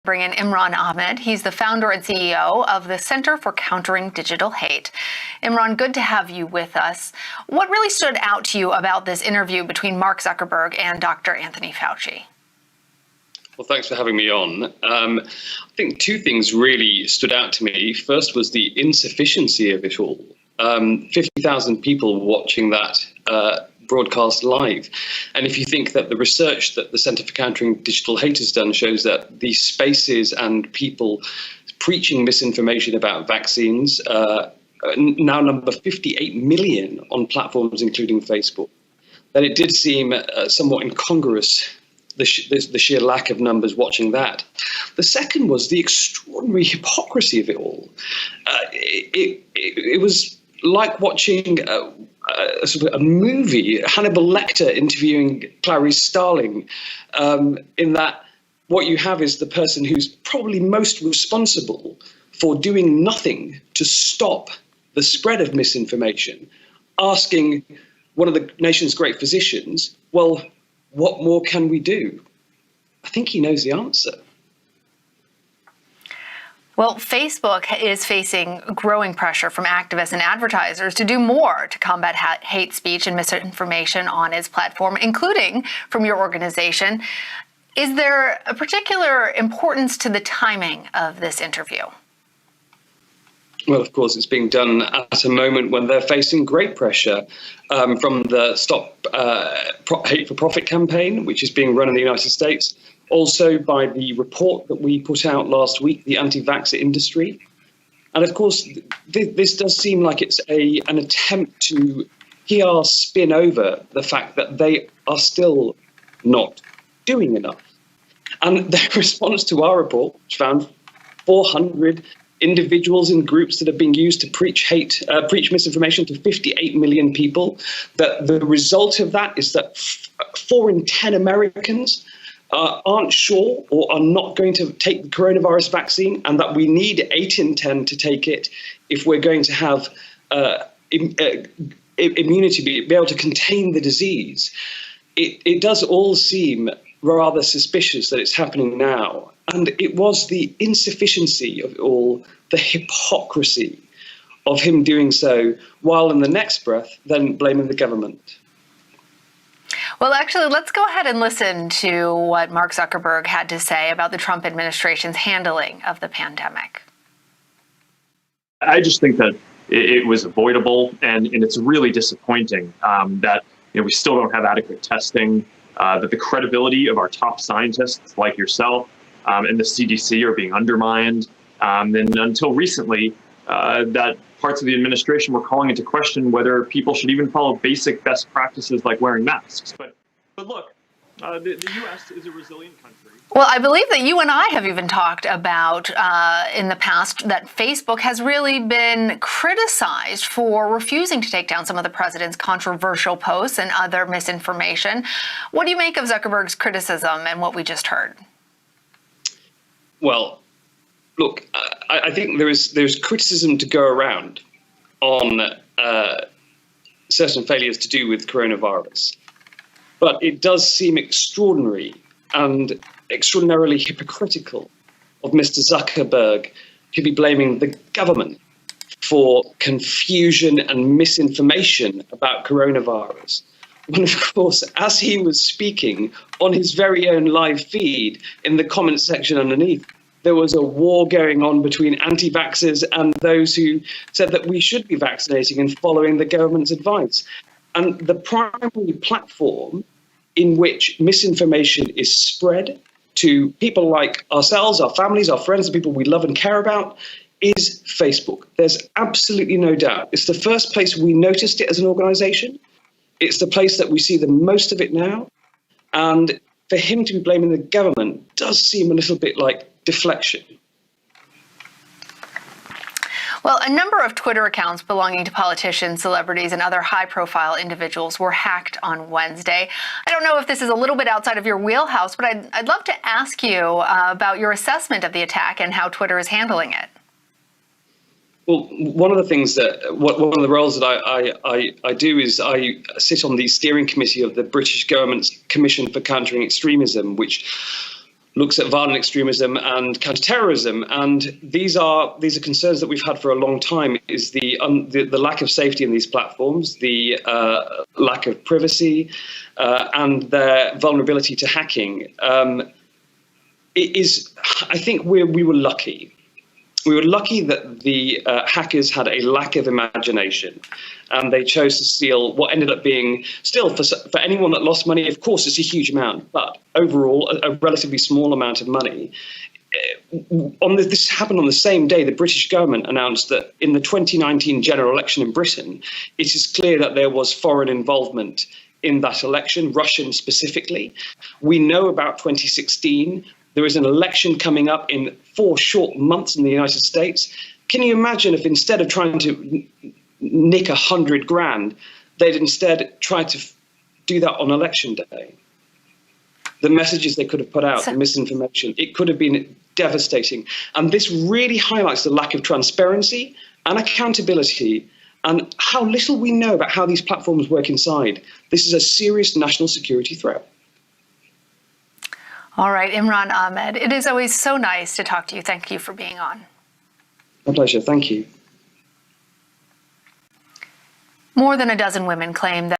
Bring in Imran Ahmed. He's the founder and CEO of the Center for Countering Digital Hate. Imran, good to have you with us. What really stood out to you about this interview between Mark Zuckerberg and Dr. Anthony Fauci? Well, thanks for having me on. I think two things really stood out to me. First was the insufficiency of it all. 50,000 people watching that broadcast live. And if you think that the research that the Centre for Countering Digital Hate has done shows that the spaces and people preaching misinformation about vaccines now number 58 million on platforms including Facebook, then it did seem somewhat incongruous, the sheer lack of numbers watching that. The second was the extraordinary hypocrisy of it all. It was like watching a movie, Hannibal Lecter interviewing Clarice Starling, in that what you have is the person who's probably most responsible for doing nothing to stop the spread of misinformation, asking one of the nation's great physicians, well, what more can we do? I think he knows the answer. Well, Facebook is facing growing pressure from activists and advertisers to do more to combat hate speech and misinformation on its platform, including from your organization. Is there a particular importance to the timing of this interview? Well, of course, it's being done at a moment when they're facing great pressure from the Stop Hate for Profit campaign, which is being run in the United States. Also by the report that we put out last week, the anti-vaxxer industry. And of course, this does seem like it's an attempt to PR spin over the fact that they are still not doing enough. And their response to our report, which found 400 individuals in groups that are being used to preach misinformation to 58 million people, that the result of that is that 4 in 10 Americans aren't sure or are not going to take the coronavirus vaccine, and that we need 8 in 10 to take it if we're going to have immunity, be able to contain the disease. It does all seem rather suspicious that it's happening now. And it was the insufficiency of it all, the hypocrisy of him doing so, while in the next breath, then blaming the government. Well, actually, let's go ahead and listen to what Mark Zuckerberg had to say about the Trump administration's handling of the pandemic. I just think that it was avoidable, and it's really disappointing that we still don't have adequate testing, that the credibility of our top scientists like yourself and the CDC are being undermined. And until recently, that parts of the administration were calling into question whether people should even follow basic best practices like wearing masks. But look, the U.S. is a resilient country. Well, I believe that you and I have even talked about in the past that Facebook has really been criticized for refusing to take down some of the president's controversial posts and other misinformation. What do you make of Zuckerberg's criticism and what we just heard? Well, look, I think there's criticism to go around on certain failures to do with coronavirus. But it does seem extraordinary and extraordinarily hypocritical of Mr. Zuckerberg to be blaming the government for confusion and misinformation about coronavirus. When, of course, as he was speaking on his very own live feed in the comments section underneath, there was a war going on between anti-vaxxers and those who said that we should be vaccinating and following the government's advice. And the primary platform in which misinformation is spread to people like ourselves, our families, our friends, the people we love and care about, is Facebook. There's absolutely no doubt. It's the first place we noticed it as an organization. It's the place that we see the most of it now. And for him to be blaming the government does seem a little bit like deflection. Well, a number of Twitter accounts belonging to politicians, celebrities, and other high-profile individuals were hacked on Wednesday. I don't know if this is a little bit outside of your wheelhouse, but I'd love to ask you about your assessment of the attack and how Twitter is handling it. Well, one of the things one of the roles that I do is I sit on the steering committee of the British government's Commission for Countering Extremism, which looks at violent extremism and counterterrorism, and these are concerns that we've had for a long time. Is the lack of safety in these platforms, the lack of privacy, and their vulnerability to hacking. It is. I think we were lucky. We were lucky that the hackers had a lack of imagination, and they chose to steal what ended up being, still for anyone that lost money, of course, it's a huge amount, but overall, a relatively small amount of money. This happened on the same day the British government announced that in the 2019 general election in Britain, it is clear that there was foreign involvement in that election, Russian specifically. We know about 2016. There is an election coming up in 4 short months in the United States. Can you imagine if instead of trying to nick 100 grand, they'd instead try to do that on election day? The messages they could have put out, the misinformation, it could have been devastating. And this really highlights the lack of transparency and accountability and how little we know about how these platforms work inside. This is a serious national security threat. All right, Imran Ahmed, it is always so nice to talk to you. Thank you for being on. My pleasure. Thank you. More than a dozen women claim that